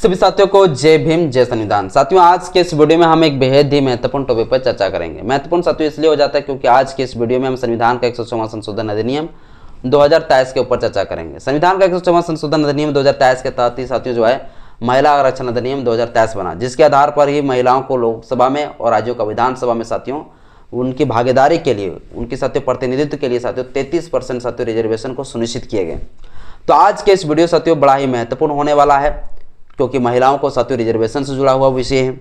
सभी साथियों को जय भीम जय संविधान। साथियों, आज के इस वीडियो में हम एक बेहद ही महत्वपूर्ण टॉपिक पर चर्चा करेंगे। महत्वपूर्ण साथियों इसलिए हो जाता है क्योंकि आज के इस वीडियो में हम संविधान का 106वां संशोधन अधिनियम 2023 के ऊपर चर्चा करेंगे। संविधान का 106वां संशोधन अधिनियम 2023 के तहत ही साथियों जो है महिला आरक्षण अधिनियम 2023 बना, जिसके आधार पर ही महिलाओं को लोकसभा में और राज्यों का विधानसभा में साथियों उनकी भागीदारी के लिए, उनकी साथियों प्रतिनिधित्व के लिए साथियों 33% साथियों रिजर्वेशन को सुनिश्चित किए गए। तो आज के इस वीडियो साथियों बड़ा ही महत्वपूर्ण होने वाला है क्योंकि महिलाओं को साथियों रिजर्वेशन से जुड़ा हुआ विषय है।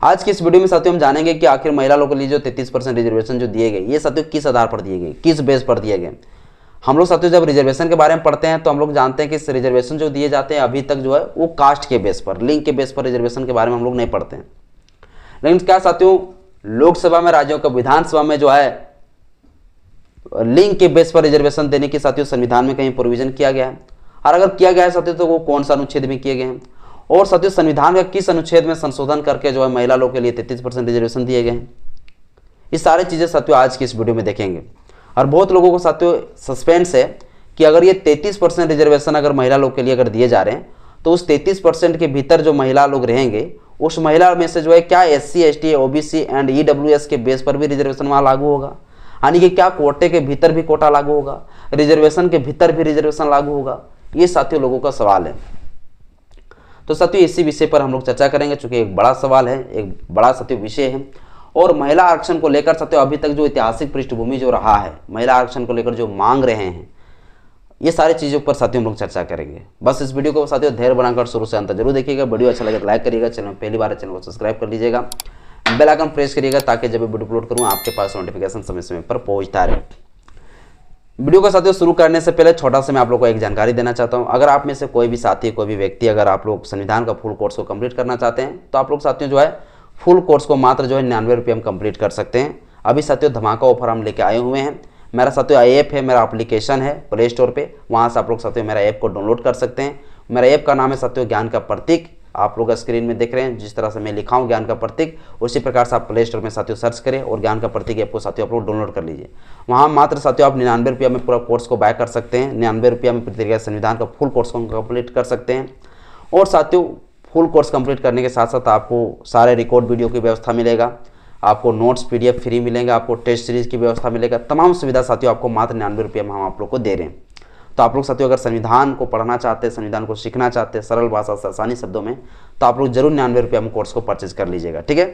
आज की इस वीडियो में साथियों हम जानेंगे कि आखिर महिला लोगों के लिए जो 33% रिजर्वेशन जो दिए गए, ये साथियों किस आधार पर दिए गए, किस बेस पर दिए गए। हम लोग साथियों जब रिजर्वेशन के बारे में पढ़ते हैं तो हम लोग जानते हैं कि इस रिजर्वेशन जो दिए जाते हैं अभी तक जो है वो कास्ट के बेस पर, लिंग के बेस पर रिजर्वेशन के बारे में हम लोग नहीं पढ़ते हैं। लेकिन क्या साथियों लोकसभा में, राज्यों का विधानसभा में जो है लिंग के बेस पर रिजर्वेशन देने की साथियों संविधान में कहीं प्रोविजन किया गया है, और अगर किया गया है साथियों तो वो कौन सा अनुच्छेद में किए गए हैं, और साथियों संविधान का किस अनुच्छेद में संशोधन करके जो है महिला लोगों के लिए 33% रिजर्वेशन दिए गए हैं। ये सारी चीजें साथियों आज की इस वीडियो में देखेंगे। और बहुत लोगों को साथियों सस्पेंस है कि अगर ये 33% रिजर्वेशन अगर महिला लोग के लिए अगर दिए जा रहे हैं तो उस 33% के भीतर जो महिला लोग रहेंगे उस महिला में से जो है क्या SC, ST, OBC and EWS के बेस पर भी रिजर्वेशन वहां लागू होगा, यानी कि क्या कोटे के भीतर भी कोटा लागू होगा, रिजर्वेशन के भीतर भी रिजर्वेशन लागू होगा। ये साथियों लोगों का सवाल है। तो साथियों इसी विषय पर हम लोग चर्चा करेंगे, चूंकि एक बड़ा सवाल है, एक बड़ा साथियों विषय है। और महिला आरक्षण को लेकर साथियों अभी तक जो ऐतिहासिक पृष्ठभूमि जो रहा है, महिला आरक्षण को लेकर जो मांग रहे हैं, ये सारी चीज़ों पर साथियों हम लोग चर्चा करेंगे। बस इस वीडियो को साथियों धैर्य बनाकर शुरू से अंत जरूर देखिएगा। वीडियो अच्छा लगे तो लाइक करिएगा, चैनल पहली बार है चैनल को सब्सक्राइब कर लीजिएगा, बेल आइकन प्रेस करिएगा ताकि जब भी वीडियो अपलोड करूँ आपके पास नोटिफिकेशन समय समय पर पहुँचता रहे। वीडियो को साथियों शुरू करने से पहले छोटा सा मैं आप लोग को एक जानकारी देना चाहता हूं। अगर आप में से कोई भी साथी, कोई भी व्यक्ति अगर आप लोग संविधान का फुल कोर्स को कंप्लीट करना चाहते हैं तो आप लोग साथियों जो है फुल कोर्स को मात्र जो है 99 रुपये में कंप्लीट कर सकते हैं। अभी साथियों धमाका ऑफर हम लेके आए हुए हैं। मेरा साथियों ऐप है, मेरा एप्लीकेशन है प्ले स्टोर पे, वहाँ से आप लोग साथियों मेरा ऐप को डाउनलोड कर सकते हैं। मेरा ऐप का नाम है साथियों ज्ञान का प्रतीक। आप लोग स्क्रीन में देख रहे हैं जिस तरह से मैं लिखा हूँ ज्ञान का प्रतीक, उसी प्रकार से आप प्ले स्टोर में साथियों सर्च करें और ज्ञान का प्रतीक ऐप को साथियों आप लोग डाउनलोड कर लीजिए। वहाँ मात्र साथियों आप 99 रुपये में पूरा कोर्स को बाय कर सकते हैं। 99 रुपये में प्रतिक्रिया संविधान का फुल कोर्स को कंप्लीट कर सकते हैं। और साथियों फुल कोर्स कंप्लीट करने के साथ साथ आपको सारे रिकॉर्ड वीडियो की व्यवस्था मिलेगा, आपको नोट्स PDF फ्री मिलेंगे, आपको टेस्ट सीरीज की व्यवस्था मिलेगा। तमाम सुविधा साथियों आपको मात्र 99 रुपये में हम आप लोग को दे रहे हैं। तो आप लोग साथियों अगर संविधान को पढ़ना चाहते हैं, संविधान को सीखना चाहते हैं सरल भाषा से आसानी शब्दों में, तो आप लोग जरूर 99 रुपये में कोर्स को परचेज कर लीजिएगा, ठीक है।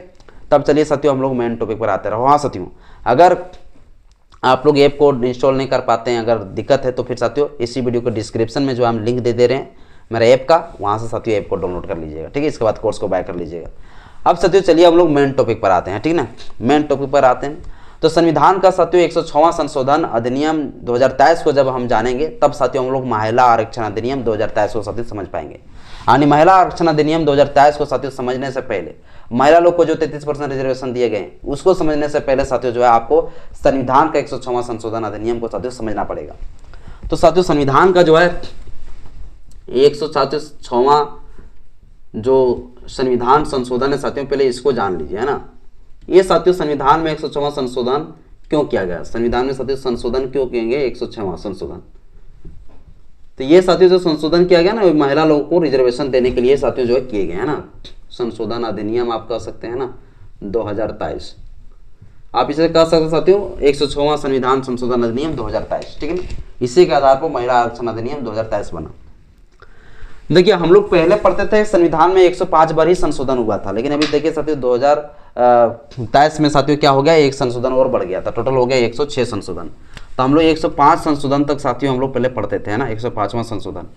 तब चलिए साथियों हम लोग मेन टॉपिक पर आते रहो। हाँ साथियों, अगर आप लोग ऐप को इंस्टॉल नहीं कर पाते हैं, अगर दिक्कत है तो फिर साथियों इसी वीडियो को डिस्क्रिप्शन में जो हम लिंक दे रहे हैं मेरे ऐप का, वहाँ से साथियों ऐप को डाउनलोड कर लीजिएगा, ठीक है। इसके बाद कोर्स को बाय कर लीजिएगा। अब साथियों चलिए हम लोग मेन टॉपिक पर आते हैं, ठीक ना। मेन टॉपिक पर आते हैं तो संविधान का साथियों 106वां संशोधन अधिनियम 2023 को जब हम जानेंगे तब साथियों हम लोग महिला आरक्षण अधिनियम 2023 को साथियों समझ पाएंगे। यानी महिला आरक्षण अधिनियम 2023 को साथियों समझने से पहले, महिला लोग को जो 33% रिजर्वेशन दिए गए उसको समझने से पहले साथियों जो है आपको संविधान का 106वां संशोधन अधिनियम को साथियों समझना पड़ेगा। तो साथियों संविधान का जो है 106वां जो संविधान संशोधन है साथियों, पहले इसको जान लीजिए, है ना। ये साथियों संविधान में 106वां संशोधन क्यों किया गया, संविधान में साथियों संशोधन क्यों किएंगे 106वां संशोधन। तो ये साथियों जो संशोधन किया गया ना महिला लोगों को रिजर्वेशन देने के लिए साथियों जो है किए गए, है ना। संशोधन अधिनियम आप कह सकते हैं ना 2023, आप इसे कह सकते हैं साथियों 106वां संविधान संशोधन अधिनियम 2023, ठीक है ना। इसी के आधार पर महिला आरक्षण अधिनियम 2023 बना। देखिए हम लोग पहले पढ़ते थे संविधान में 105 बार ही संशोधन हुआ था, लेकिन अभी देखिए साथियों 2023 में साथियों क्या हो गया, एक संशोधन और बढ़ गया था, टोटल हो गया 106 संशोधन। तो हम लोग 105 संशोधन तक साथियों हम लोग पहले पढ़ते थे, है ना, 105वां संशोधन।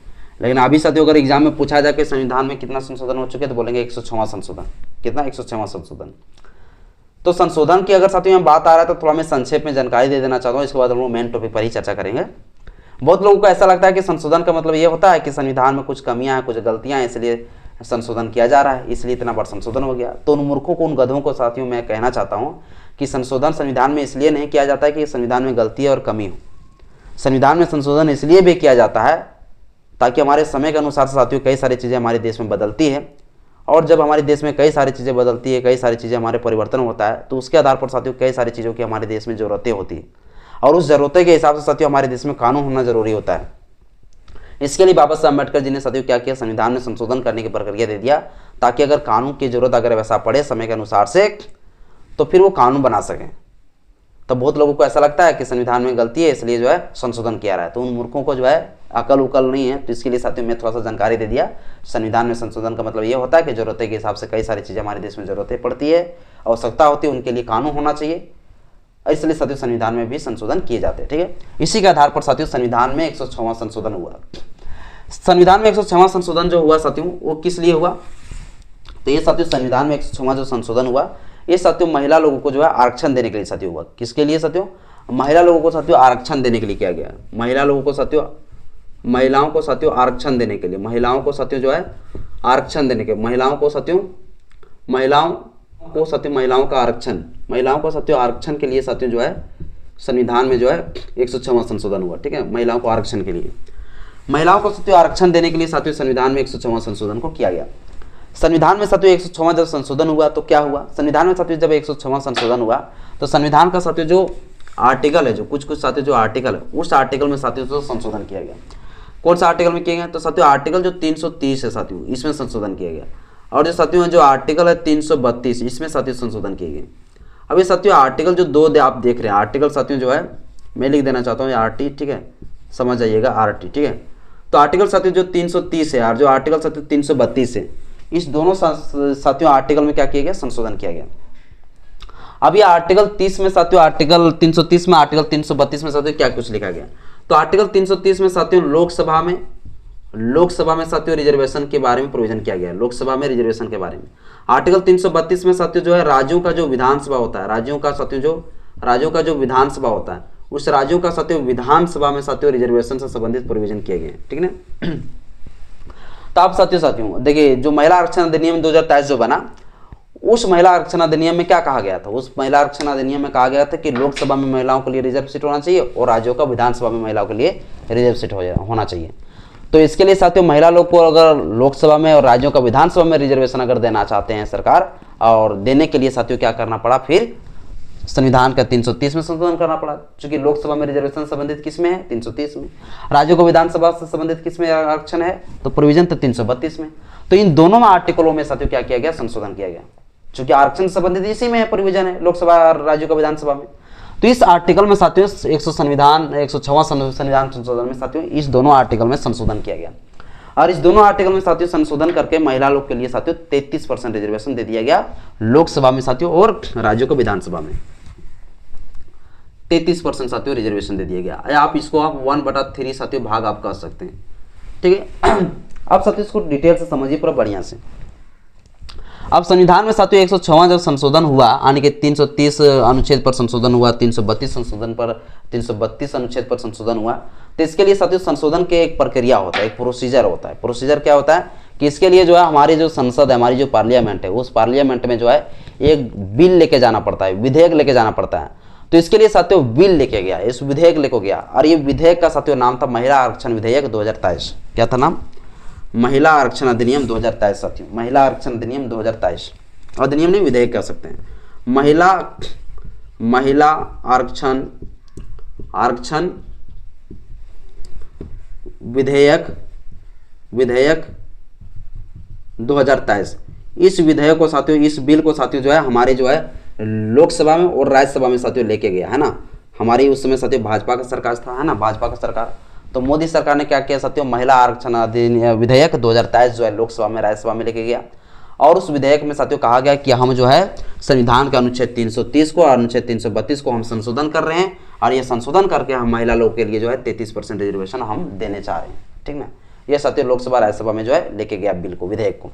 लेकिन अभी साथियों अगर एग्जाम में पूछा जाए कि संविधान में कितना संशोधन हो चुके तो बोलेंगे 106वां संशोधन। कितना, 106वां संशोधन। तो संशोधन की अगर साथियों बात आ रहा है तो थोड़ा मैं संक्षेप में जानकारी दे देना चाहता हूँ, इसके बाद हम लोग मेन टॉपिक पर ही चर्चा करेंगे। बहुत लोगों को ऐसा लगता है कि संशोधन का मतलब ये होता है कि संविधान में कुछ कमियां हैं, कुछ गलतियां हैं, इसलिए संशोधन किया जा रहा है, इसलिए इतना बड़ा संशोधन हो गया। तो उन मूर्खों को, उन गधों को साथियों मैं कहना चाहता हूं कि संशोधन संविधान में इसलिए नहीं किया जाता है कि संविधान में गलती है और कमी हो। संविधान में संशोधन इसलिए भी किया जाता है ताकि हमारे समय के अनुसार साथियों कई सारी चीज़ें हमारे देश में बदलती है, और जब हमारे देश में कई सारी चीज़ें बदलती है, कई सारी चीज़ें हमारे परिवर्तन होता है, तो उसके आधार पर साथियों कई सारी चीज़ों की हमारे देश में ज़रूरतें होती है, और उस ज़रूरतें के हिसाब से साथियों हमारे देश में कानून होना जरूरी होता है। इसके लिए बाबा साहब अम्बेडकर जी ने साथियों क्या किया, संविधान में संशोधन करने की प्रक्रिया दे दिया, ताकि अगर कानून की जरूरत अगर वैसा पड़े समय के अनुसार से तो फिर वो कानून बना सकें। तो बहुत लोगों को ऐसा लगता है कि संविधान में गलती है इसलिए जो है संशोधन किया रहा है, तो उन मूर्खों को जो है अकल उकल नहीं है। तो इसके लिए साथियों में थोड़ा सा जानकारी दे दिया। संविधान में संशोधन का मतलब ये होता है कि जरूरत के हिसाब से कई सारी चीज़ें हमारे देश में जरूरतें पड़ती है, आवश्यकता होती है, उनके लिए कानून होना चाहिए, इसलिए साथियों संविधान में भी संशोधन किए जाते हैं। ठीक है, इसी के आधार पर साथियों संविधान में 106वां संशोधन हुआ। संविधान में 106वां संशोधन जो हुआ साथियों वो किस लिए हुआ, तो ये साथियों संविधान में 106वां जो संशोधन हुआ ये साथियों महिला लोगों को जो है आरक्षण देने के लिए साथियों हुआ। किसके लिए साथियों, महिला लोगों को साथियों आरक्षण देने के लिए किया गया। महिला लोगों को साथियों, महिलाओं को साथियों आरक्षण देने के लिए, महिलाओं को साथियों जो है आरक्षण देने के, महिलाओं को साथियों महिलाओं का आरक्षण, महिलाओं को साथियों आरक्षण के लिए साथियों जो है संविधान में जो है 106वां संशोधन हुआ। ठीक है, महिलाओं को आरक्षण के लिए, महिलाओं को साथियों आरक्षण देने के लिए साथियों संविधान में 106वां संशोधन को किया गया। संविधान में साथियों 106वां जब संशोधन हुआ तो क्या हुआ, संविधान में साथियों जब 106वां संशोधन हुआ तो संविधान का साथियों जो आर्टिकल है, जो कुछ साथियों जो आर्टिकल है, उस आर्टिकल में साथियों जो संशोधन किया गया। कौन सा आर्टिकल में किया गया, तो साथियों आर्टिकल जो 330 है साथियों, इसमें संशोधन किया गया। और जो साथियों जो आर्टिकल है 332, इसमें साथियों संशोधन किए गए। अब ये साथियों आर्टिकल जो दो आप देख रहे हैं, आर्टिकल साथियों जो है मैं लिख देना चाहता हूँ आरटी, ठीक है, समझ जाइएगा आरटी। ठीक है, तो आर्टिकल साथियों जो 330 है और जो आर्टिकल साथियों 332 है, इस दोनों साथियों आर्टिकल में क्या किया गया, संशोधन किया गया। अब ये आर्टिकल 30 में साथियों, आर्टिकल 330 में, आर्टिकल 332 में साथियों क्या कुछ लिखा गया, तो आर्टिकल 330 में साथियों लोकसभा में साथियों रिजर्वेशन के बारे में प्रोविजन किया गया है, लोकसभा में रिजर्वेशन के बारे में। आर्टिकल 332 में साथियों जो है राज्यों का जो विधानसभा होता है, राज्यों का जो विधानसभा होता है, उस राज्यों का साथियों विधानसभा में साथियों रिजर्वेशन से संबंधित प्रोविजन किए गए, ठीक है ना। तो आप साथियों देखिए जो महिला आरक्षण अधिनियम 2023 जो बना, उस महिला आरक्षण अधिनियम में क्या कहा गया था, उस महिला आरक्षण अधिनियम में कहा गया था कि लोकसभा में महिलाओं के लिए रिजर्व सीट होना चाहिए और राज्यों का विधानसभा में महिलाओं के लिए रिजर्व सीट होना चाहिए। तो इसके लिए साथियों महिला लोग को अगर लोकसभा में और राज्यों का विधानसभा में रिजर्वेशन अगर देना चाहते हैं सरकार, और देने के लिए साथियों क्या करना पड़ा, फिर संविधान का 330 में संशोधन करना पड़ा। क्योंकि लोकसभा में रिजर्वेशन संबंधित किस में है, 330 में, राज्यों को विधानसभा से संबंधित किस में आरक्षण है, तो प्रोविजन तो 332 में। तो इन दोनों में आर्टिकलों में साथियों क्या किया गया, संशोधन किया गया। क्योंकि आरक्षण संबंधित इसी में है, प्रोविजन है लोकसभा और राज्यों का विधानसभा में। तो इस आर्टिकल में साथियों 106वां संविधान संशोधन में साथियों इस दोनों आर्टिकल में संशोधन किया गया। और इस दोनों आर्टिकल में साथियों संशोधन करके महिला लोग के लिए साथियों 33% रिजर्वेशन दे दिया गया लोकसभा में साथियों, और राज्यों को विधानसभा में 33% साथियों रिजर्वेशन दे दिया गया। आप इसको आप 1/3 साथियों भाग आप कर सकते हैं, ठीक है। आप साथियों इसको डिटेल से समझिए पूरा बढ़िया से। अब संविधान में साथियों 106वां जब संशोधन हुआ, यानी कि 330 अनुच्छेद पर संशोधन हुआ, 332 अनुच्छेद पर संशोधन हुआ, तो इसके लिए साथियों संशोधन के एक प्रक्रिया होता है, एक प्रोसीजर होता है। प्रोसीजर क्या होता है कि इसके लिए जो है हमारी जो संसद है, हमारी जो पार्लियामेंट है, उस पार्लियामेंट में जो है एक बिल लेके जाना पड़ता है, विधेयक लेके जाना पड़ता है। तो इसके लिए साथियों बिल लेके गया, इस विधेयक लेके गया, और ये विधेयक का साथियों नाम था महिला आरक्षण विधेयक 2023। क्या था नाम, महिला आरक्षण अधिनियम 2023 साथियों, महिला आरक्षण अधिनियम 2023, अधिनियम नहीं विधेयक कह सकते हैं। महिला आरक्षण विधेयक 2023। इस विधेयक को साथियों, इस बिल को साथियों जो है हमारे जो है लोकसभा में और राज्यसभा में साथियों लेके गया है ना। हमारी उस समय साथियों भाजपा का सरकार था, है ना, भाजपा का सरकार। तो मोदी सरकार ने क्या किया साथियों, महिला आरक्षण अधिनियम विधेयक 2023 जो है लोकसभा में राज्यसभा में लेके गया। और उस विधेयक में साथियों कहा गया कि हम जो है संविधान के अनुच्छेद 330 को और अनुच्छेद 332 को हम संशोधन कर रहे हैं, और ये संशोधन करके हम महिला लोग के लिए जो है 33% रिजर्वेशन हम देने चाह रहे हैं, ठीक ना। ये साथियों लोकसभा राज्यसभा में जो है लेके गया बिल को, विधेयक को।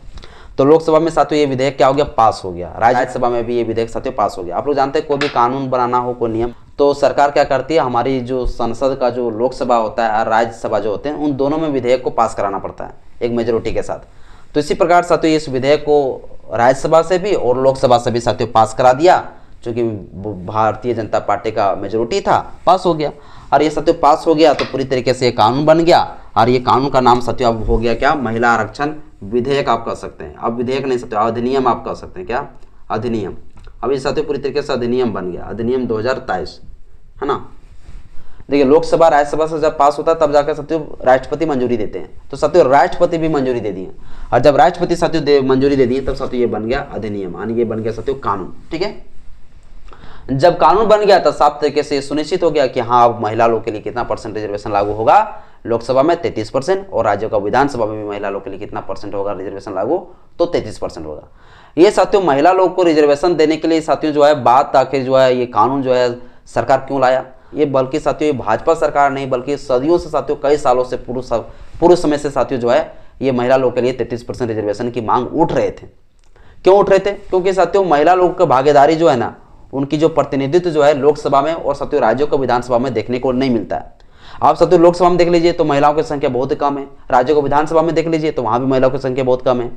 तो लोकसभा में साथियों ये विधेयक क्या हो गया, पास हो गया। राज्यसभा में भी ये विधेयक साथियों पास हो गया। आप लोग जानते हैं कोई भी कानून बनाना हो, कोई नियम, तो सरकार क्या करती है, हमारी जो संसद का जो लोकसभा होता है और राज्यसभा जो होते हैं, उन दोनों में विधेयक को पास कराना पड़ता है एक मेजोरिटी के साथ। तो इसी प्रकार साथियों इस विधेयक को राज्यसभा से भी और लोकसभा से भी साथियों पास करा दिया, क्योंकि भारतीय जनता पार्टी का मेजोरिटी था, पास हो गया। और ये साथियों पास हो गया तो पूरी तरीके से ये कानून बन गया, और ये कानून का नाम साथियों अब हो गया क्या, महिला आरक्षण विधेयक आप कह सकते हैं। अब विधेयक नहीं साथियों, अधिनियम आप कह सकते हैं, क्या, अधिनियम। अब ये साथियों पूरी तरीके से अधिनियम बन गया, अधिनियम 2023, है ना। देखिए लोकसभा राज्यसभा से जब पास होता है तब जाकर साथियों राष्ट्रपति मंजूरी देते हैं। तो साथियों राष्ट्रपति भी मंजूरी दे दिए, और जब राष्ट्रपति साथियों मंजूरी दे दिए तब साथियों ये बन गया अधिनियम, यानी ये बन गया साथियों कानून। ठीक है, जब कानून बन गया तो साफ तरीके से सुनिश्चित हो गया कि हाँ अब महिला लोग के लिए कितना परसेंट रिजर्वेशन लागू होगा, लोकसभा में 33% और राज्यों का विधानसभा में भी महिला लोग के लिए कितना परसेंट होगा रिजर्वेशन लागू, तो 33% होगा। ये साथियों महिला लोग को रिजर्वेशन देने के लिए साथियों जो है बात आखिर जो है ये कानून जो है सरकार क्यों लाया, ये बल्कि साथियों ये भाजपा सरकार नहीं बल्कि सदियों से साथियों कई सालों से पूर्व समय से साथियों जो है ये महिला लोग के लिए 33% रिजर्वेशन की मांग उठ रहे थे। क्यों उठ रहे थे? क्योंकि साथियों महिला लोगों की भागीदारी जो है ना, उनकी जो प्रतिनिधित्व जो है लोकसभा में और साथियों राज्यों को विधानसभा में देखने को नहीं मिलता है। आप साथियों लोकसभा में देख लीजिए तो महिलाओं की संख्या बहुत कम है, राज्यों को विधानसभा में देख लीजिए तो वहां भी महिलाओं की संख्या बहुत कम है।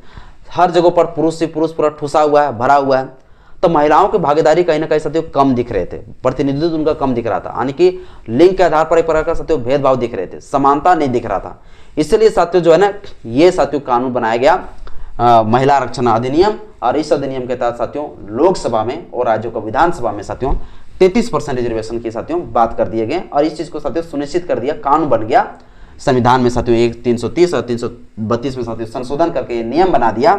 हर जगह पर पुरुष से पुरुष पूरा ठुसा हुआ है, भरा हुआ है। तो महिलाओं की भागीदारी कहीं ना कहीं साथियों कम दिख रहे थे, प्रतिनिधित्व उनका कम दिख रहा था, यानी कि लिंग के आधार पर एक प्रकार का साथियों भेदभाव दिख रहे थे, समानता नहीं दिख रहा था। इसलिए साथियों जो है ना ये साथियों कानून बनाया गया महिला आरक्षण अधिनियम, और इस अधिनियम के तहत साथियों लोकसभा में और राज्यों का विधानसभा में साथियों 33% रिजर्वेशन की साथियों बात कर दिए गए, और इस चीज को साथियों सुनिश्चित कर दिया, कानून बन गया। संविधान में साथियों 330 और 332 में साथियों संशोधन करके ये नियम बना दिया,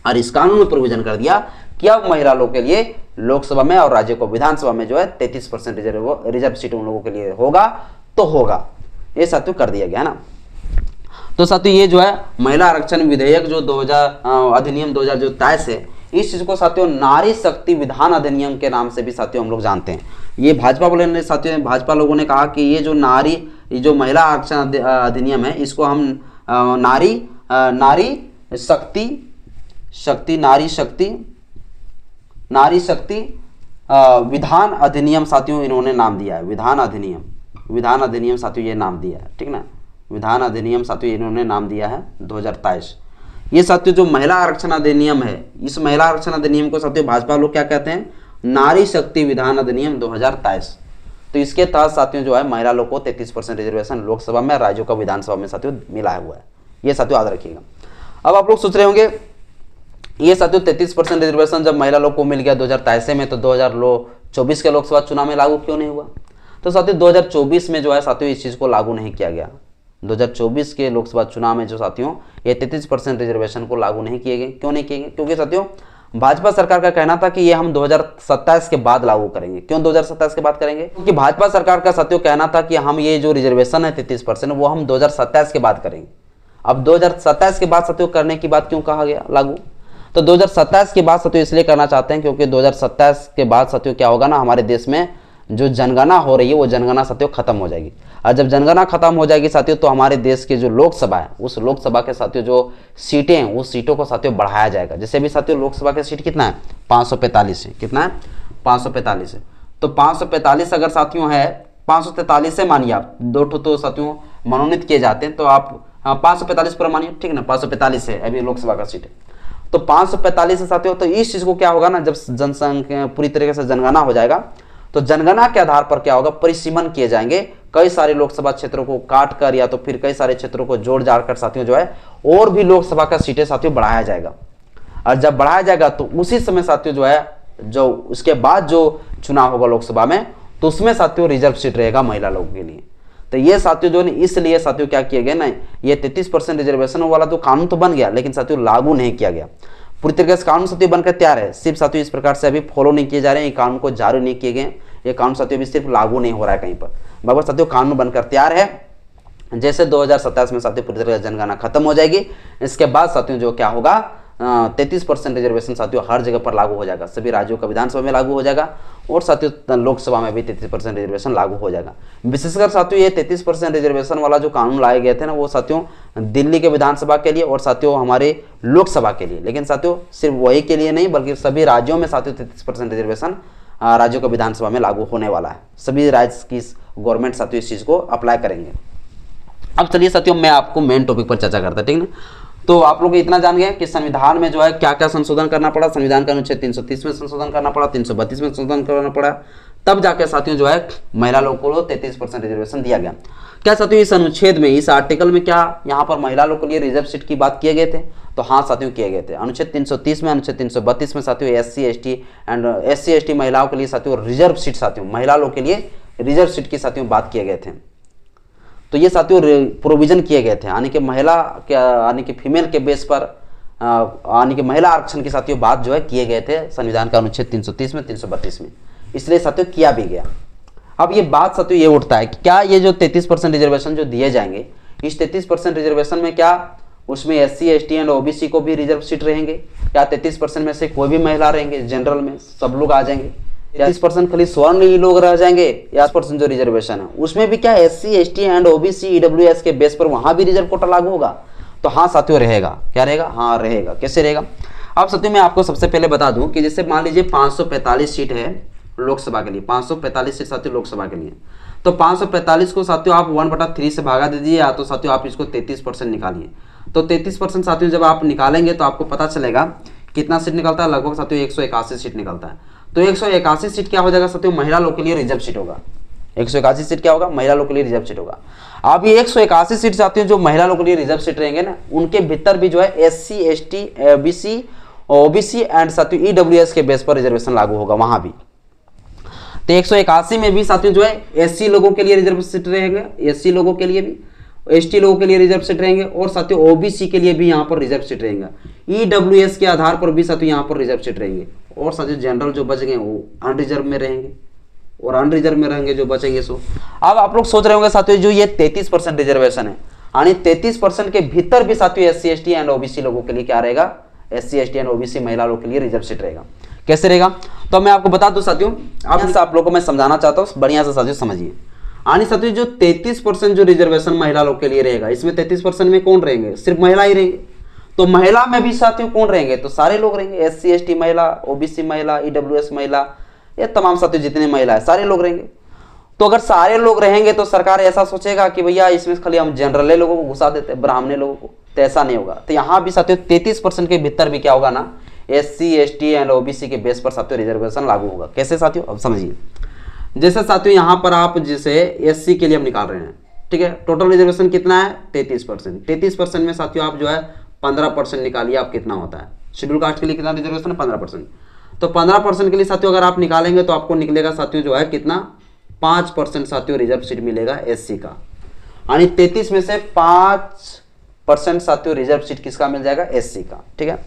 और इस कानून में प्रोविजन कर दिया कि अब महिला लोग के लिए लोकसभा में और राज्यों को विधानसभा में जो है 33% रिजर्व सीट उन लोगों के लिए होगा तो होगा, ये साथियों कर दिया गया ना। तो साथियों ये जो है महिला आरक्षण विधेयक जो 2000 अधिनियम 2000 जो तय है, इस चीज को साथियों नारी शक्ति विधान अधिनियम के नाम से भी साथियों हम लोग जानते हैं। ये भाजपा वाले ने साथियों भाजपा लोगों ने कहा कि ये जो महिला आरक्षण अधिनियम है इसको हम नारी शक्ति विधान अधिनियम साथियों इन्होंने नाम दिया है, विधान अधिनियम साथियों ये नाम दिया है, ठीक ना, विधान अधिनियम साथियों इन्होंने नाम दिया है 2023। ये साथियों जो महिला आरक्षण अधिनियम है, इस महिला आरक्षण अधिनियम को साथियों भाजपा लोग क्या कहते हैं, नारी शक्ति विधान अधिनियम 2023। तो इसके तहत साथियों जो है महिला लोग को 33% रिजर्वेशन लोकसभा में, राज्यों का विधानसभा में साथियों मिला हुआ है, ये साथियों याद रखिएगा। अब आप लोग सोच रहे होंगे ये साथियों 33% रिजर्वेशन जब महिला लोग को मिल गया 2023 में, तो 2024 के लोकसभा चुनाव में लागू क्यों नहीं हुआ? तो साथियों 2024 में जो है साथियों इस चीज को लागू नहीं किया गया। 2024 के लोकसभा चुनाव में जो साथियों ये 33% रिजर्वेशन को लागू नहीं किए गए। क्यों नहीं किए गए? क्योंकि साथियों भाजपा सरकार का कहना था कि ये हम 2027 के बाद लागू करेंगे। क्यों 2027 के बाद करेंगे? क्योंकि भाजपा सरकार का साथियों कहना था कि हम ये जो रिजर्वेशन है 33% वो हम 2027 के बाद करेंगे। अब 2027 के बाद साथियों करने की बात क्यों कहा गया लागू? तो 2027 के बाद साथियों इसलिए करना चाहते हैं क्योंकि 2027 के बाद साथियों क्या होगा ना, हमारे देश में जो जनगणना हो रही है वो जनगणना साथियों खत्म हो जाएगी, और जब जनगणना खत्म हो जाएगी साथियों तो हमारे देश के जो लोकसभा है उस लोकसभा के साथियों जो सीटें हैं उस सीटों को साथियों बढ़ाया जाएगा। जैसे भी साथियों लोकसभा के सीट कितना है 545 है, कितना है 545 है। तो 545 अगर साथियों है 543 से मानिए आप दो तो साथियों मनोनीत किए जाते हैं, तो आप 545 पर मानिए, ठीक ना, 545 है अभी लोकसभा का सीट है, तो 545 से साथियों तो इस चीज को क्या होगा ना, जब जनसंख्या पूरी तरीके से जनगणना हो जाएगा तो जनगणना के आधार पर क्या होगा, परिसीमन किए जाएंगे, कई सारे लोकसभा क्षेत्रों को काट कर या तो फिर कई सारे क्षेत्रों को जोड़ जाड़ कर साथियों जो है और भी लोकसभा का सीटें साथियों बढ़ाया जाएगा। और जब बढ़ाया जाएगा तो उसी समय साथियों जो है जो उसके बाद जो चुनाव होगा लोकसभा में तो उसमें साथियों रिजर्व सीट रहेगा महिला लोगों के लिए। तो ये साथियों जो है इसलिए साथियों क्या किया गया ना, ये 33% रिजर्वेशन वाला तो कानून तो बन गया लेकिन साथियों लागू नहीं किया गया। पूरी तरीके से कानून साथियों बनकर तैयार है, सिर्फ साथियों इस प्रकार से अभी फॉलो नहीं किए जा रहे हैं, ये कानून को जारी नहीं किए गए, ये कानून साथियों अभी सिर्फ लागू नहीं हो रहा है कहीं पर, बाबा साथियों कानून बनकर तैयार है। जैसे 2027 में साथियों पूरी तरह से जनगणना खत्म हो जाएगी, इसके बाद साथियों जो क्या होगा 33% रिजर्वेशन साथियों हर जगह पर लागू हो जाएगा, सभी राज्यों का विधानसभा में लागू हो जाएगा और साथियों लोकसभा में भी 33% रिजर्वेशन लागू हो जाएगा। विशेषकर साथियों ये 33% रिजर्वेशन वाला जो कानून लाए गए थे ना वो साथियों दिल्ली के विधानसभा के लिए और साथियों हमारे लोकसभा के लिए, लेकिन साथियों सिर्फ वही के लिए नहीं बल्कि सभी राज्यों में साथियों 33% रिजर्वेशन राज्यों का विधानसभा में लागू होने वाला है। सभी राज्य की गवर्नमेंट साथियों इस चीज को अप्लाई करेंगे। अब चलिए साथियों मैं आपको मेन टॉपिक पर चर्चा करता, ठीक ना। तो आप लोग इतना जान गए कि संविधान में जो है क्या क्या संशोधन करना पड़ा। संविधान का अनुच्छेद 330 में संशोधन करना पड़ा, 332 में संशोधन करना पड़ा, तब जाकर साथियों जो है महिला लोगों को 33% रिजर्वेशन दिया गया। क्या साथियों इस अनुच्छेद में इस आर्टिकल में क्या यहाँ पर महिला लोगों के लिए रिजर्व सीट की बात किए गए थे? तो हाँ साथियों किए गए थे। अनुच्छेद 330 में, अनुच्छेद 332 में साथियों SC ST महिलाओं के लिए साथियों रिजर्व सीट साथियों महिला लोगों के लिए रिजर्व सीट की साथियों बात किए गए थे। तो ये साथियों प्रोविजन किए गए थे, यानी कि महिला यानी कि फीमेल के बेस पर यानी कि महिला आरक्षण के साथियों बात जो है किए गए थे संविधान का अनुच्छेद 330 में 332 में, इसलिए साथियों किया भी गया। अब ये बात साथियों ये उठता है कि क्या ये जो 33% रिजर्वेशन जो दिए जाएंगे, इस 33% रिजर्वेशन में क्या उसमें SC ST एंड OBC को भी रिजर्व सीट रहेंगे, या 33% में से कोई भी महिला रहेंगे, जनरल में सब लोग आ जाएंगे, 30% खाली स्वर्ण ही लोग रह जाएंगे, या 10% जो रिजर्वेशन है उसमें भी क्या SC ST and OBC EWS के बेस पर वहां भी रिजर्व कोटा लागू होगा? तो हाँ साथियों रहेगा। क्या रहेगा? हाँ रहेगा। कैसे रहेगा? अब साथियों मैं आपको सबसे पहले बता दूं कि जैसे मान लीजिए 545 सीट है लोकसभा के लिए, 545 सीट साथियों लोकसभा के लिए, तो 545 को साथियों आप 1/3 से भागा दीजिए, या तो साथियों आप इसको 33% निकालिए। तो 33% साथियों जब आप निकालेंगे तो आपको पता चलेगा कितना सीट निकलता है, लगभग साथियों 181 सीट निकलता है। तो 181 सीट क्या हो जाएगा साथियों? महिला लोग के लिए रिजर्व सीट होगा। 181 सीट क्या होगा? महिला लोग के लिए रिजर्व सीट होगा। अब ये 181 सीट साथियों जो महिला लोग के लिए रिजर्व सीट रहेंगे ना, उनके भीतर भी जो है SC ST BC OBC and साथियों EWS के बेस पर रिजर्वेशन लागू होगा वहां भी। तो 181 में भी साथियों जो है SC लोगों के लिए रिजर्व सीट रहेंगे, SC लोगों के लिए भी, ST लोगों के लिए रिजर्व सीट रहेंगे, और साथियों OBC के लिए भी यहाँ पर रिजर्व सीट रहेंगे। EWS के आधार पर भी साथियों यहाँ पर रिजर्व सीट रहेंगे, और साथियों जनरल जो बच गए वो अनरिजर्व में रहेंगे, और अनरिजर्व में रहेंगे जो बचेंगे सो। अब आप लोग सोच रहे होंगे साथियों जो ये 33% रिजर्वेशन है, यानी 33% के भीतर भी साथियों SC ST एंड OBC लोगों के लिए क्या रहेगा? SC ST एंड OBC महिला लोगों के लिए रिजर्व सीट रहेगा। कैसे रहेगा? तो मैं आपको बता दूं साथियों, अब आप लोगों को मैं समझाना चाहता हूँ, बढ़िया से साथियों समझिए। यानी साथियों जो 33% जो रिजर्वेशन महिला लोग के लिए रहेगा, इसमें 33% में कौन रहेंगे? सिर्फ महिला ही रहेंगे। तो महिला में भी साथियों कौन रहेंगे? तो सारे लोग रहेंगे, SC ST महिला, OBC महिला, EWS महिला, ये तमाम साथियों जितने महिला है सारे लोग रहेंगे। तो अगर सारे लोग रहेंगे तो सरकार ऐसा सोचेगा कि भैया इसमें खाली हम जनरल लोगों को घुसा देते हैं, ब्राह्मण लोगों को, तो ऐसा नहीं होगा। तो यहाँ भी साथियों 33% के भीतर भी क्या होगा ना, SC ST एंड OBC के बेस पर साथियों रिजर्वेशन लागू होगा। कैसे साथियों? अब समझिए। जैसे साथियों यहाँ पर आप जैसे SC के लिए हम निकाल रहे हैं, ठीक है, टोटल रिजर्वेशन कितना है? 33%। 33% में साथियों आप जो है 15% निकालिए, आप कितना होता है? शेड्यूल कास्ट के लिए कितना रिजर्वेशन है? 15%। तो 15% के लिए साथियों अगर आप निकालेंगे तो आपको निकलेगा साथियों जो है कितना? 5% साथियों रिजर्व सीट मिलेगा SC का, यानी 33 में से 5% साथियों रिजर्व सीट किसका मिल जाएगा? SC का। ठीक है,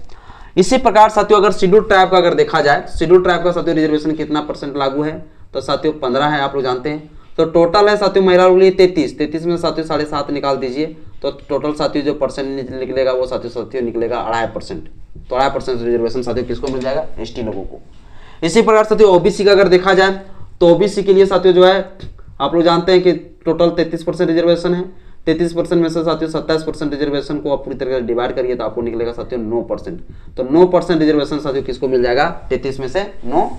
इसी प्रकार साथियों अगर शेड्यूल ट्राइब का अगर देखा जाए, शेड्यूल ट्राइब का साथियों रिजर्वेशन कितना % लागू है? तो साथियों 15 है, आप लोग जानते हैं। तो टोटल है साथियों महिला लोगों के लिए 33 में साथियों 7.5 निकाल दीजिए, तो टोटल साथियों जो परसेंट निकलेगा वो साथियों निकलेगा 2.5%। तो 2.5% रिजर्वेशन साथियों किसको मिल जाएगा? ST लोगों को। इसी प्रकार साथियों OBC का अगर देखा जाए तो OBC के लिए साथियों जो है आप लोग जानते हैं कि टोटल 33% रिजर्वेशन है। 33% में से साथियों 27% रिजर्वेशन को आप पूरी तरह से डिवाइड करिए तो आपको निकलेगा साथियों 9%। तो 9% रिजर्वेशन साथियों किसको मिल जाएगा? 33 में से 9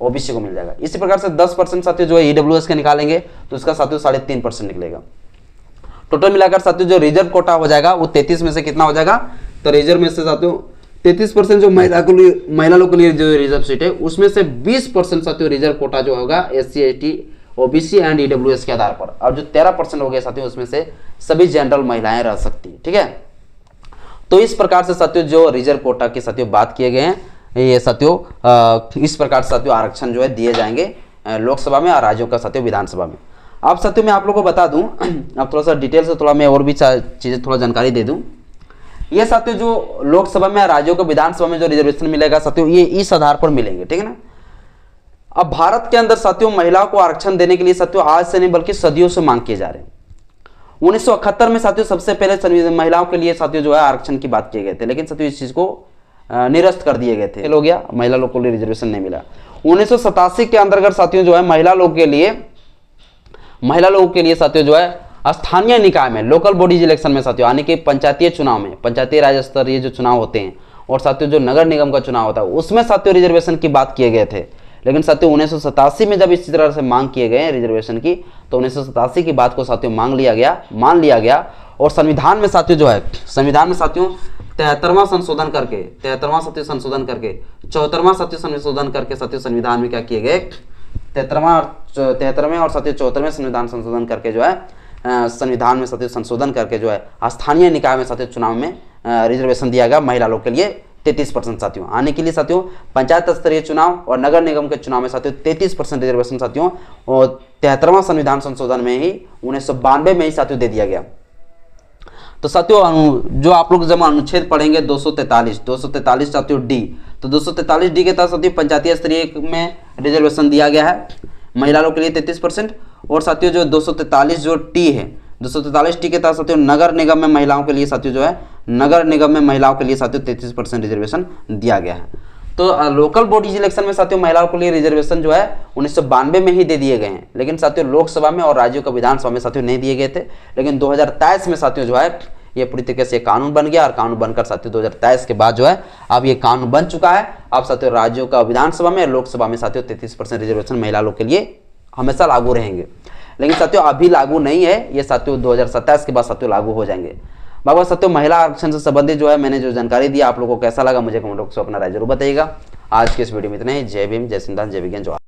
OBC को मिल जाएगा। इसी प्रकार से 10% साथियों जो है EWS के निकालेंगे तो उसका साथियों 3.5% निकलेगा। टोटल मिलाकर साथियों जो रिजर्व कोटा हो जाएगा वो 33 में से कितना हो जाएगा? तो रिजर्व में से साथियों 33% जो महिला लोग के लिए जो रिजर्व सीट है उसमें से 20% साथियों रिजर्व कोटा जो होगा SC ST OBC and EWS के आधार पर। और जो 13% हो गया साथियों उसमें से सभी जनरल महिलाएं रह सकती है। ठीक है, तो इस प्रकार से साथियों जो रिजर्व कोटा की साथियों बात किए गए हैं, ये साथियों इस प्रकार से साथियों आरक्षण जो है दिए जाएंगे लोकसभा में और राज्यों का साथियों विधानसभा में। अब साथियों मैं आप लोगों को बता दूं, अब थोड़ा सा डिटेल से थोड़ा मैं और भी चीजें थोड़ा जानकारी दे दूं। ये साथियों जो लोकसभा में राज्यों को विधानसभा में जो रिजर्वेशन मिलेगा साथियों ये इस आधार पर मिलेंगे। ठीक है ना। अब भारत के अंदर साथियों महिलाओं को आरक्षण देने के लिए साथियों आज से नहीं बल्कि सदियों से मांग किए जा रहे हैं। 1971 में साथियों सबसे पहले महिलाओं के लिए साथियों जो है आरक्षण की बात किए गए थे, लेकिन साथियों इस चीज को निरस्त कर दिए गए थे। हो गया, महिला लोग को लिए रिजर्वेशन नहीं मिला। 1987 के अंतर्गत साथियों जो है महिला लोगों के लिए साथियों जो है स्थानीय निकाय में लोकल बॉडीज इलेक्शन में साथियों यानी कि पंचायतीय चुनाव में, पंचायती राज स्तरीय जो चुनाव होते हैं और साथियों जो नगर निगम का चुनाव होता है उसमें साथियों रिजर्वेशन की बात किए गए थे। लेकिन साथियों 1987 में जब इस तरह से मांग किए गए रिजर्वेशन की तो 1987 की बात को साथियों मान लिया गया और संविधान में साथियों जो है 73वां संशोधन करके 74वां संशोधन करके साथियों संविधान में क्या किए गए 73वें और साथियों 74वें संविधान संशोधन करके जो है संविधान में साथियों संशोधन करके जो है स्थानीय निकाय में साथियों चुनाव में रिजर्वेशन दिया गया महिला लोग के लिए 33% साथियों। आने के लिए साथियों पंचायत स्तरीय चुनाव और नगर निगम के चुनाव में साथियों 33% रिजर्वेशन साथियों और 73वां संविधान संशोधन में ही 1992 में ही साथियों दे दिया गया। तो साथियों जो आप लोग जब अनुच्छेद पढ़ेंगे 243 साथियों डी, तो 243 डी के तहत साथियों पंचायती स्तरीय में रिजर्वेशन दिया गया है महिला लोग के लिए 33%। और साथियों जो 243 जो टी है, 243 टी के तहत साथियों नगर निगम में महिलाओं के लिए साथियों जो है नगर निगम में महिलाओं के लिए साथियों 33% रिजर्वेशन दिया गया है। तो लोकल बॉडी इलेक्शन में साथियों महिलाओं के लिए रिजर्वेशन जो है 1992 में ही दे दिए गए हैं, लेकिन साथियों लोकसभा में और राज्यों का विधानसभा में साथियों नहीं दिए गए थे। लेकिन 2023 में साथियों जो है ये पूरी तरीके से कानून बन गया और कानून बनकर साथियों 2023 के बाद जो है अब ये कानून बन चुका है। अब साथियों राज्यों का विधानसभा में और लोकसभा में साथियों 33% रिजर्वेशन महिला लोग के लिए हमेशा लागू रहेंगे। लेकिन साथियों अभी लागू नहीं है, ये साथियों 2027 के बाद साथियों लागू हो जाएंगे। बाबा साथियों महिला आरक्षण से संबंधित जो है मैंने जो जानकारी दी आप लोगों को कैसा लगा मुझे कमेंट बॉक्स में अपना राय जरूर बताइएगा। आज के इस वीडियो में इतना ही। जय भीम, जय संविधान, जय विज्ञान, जय।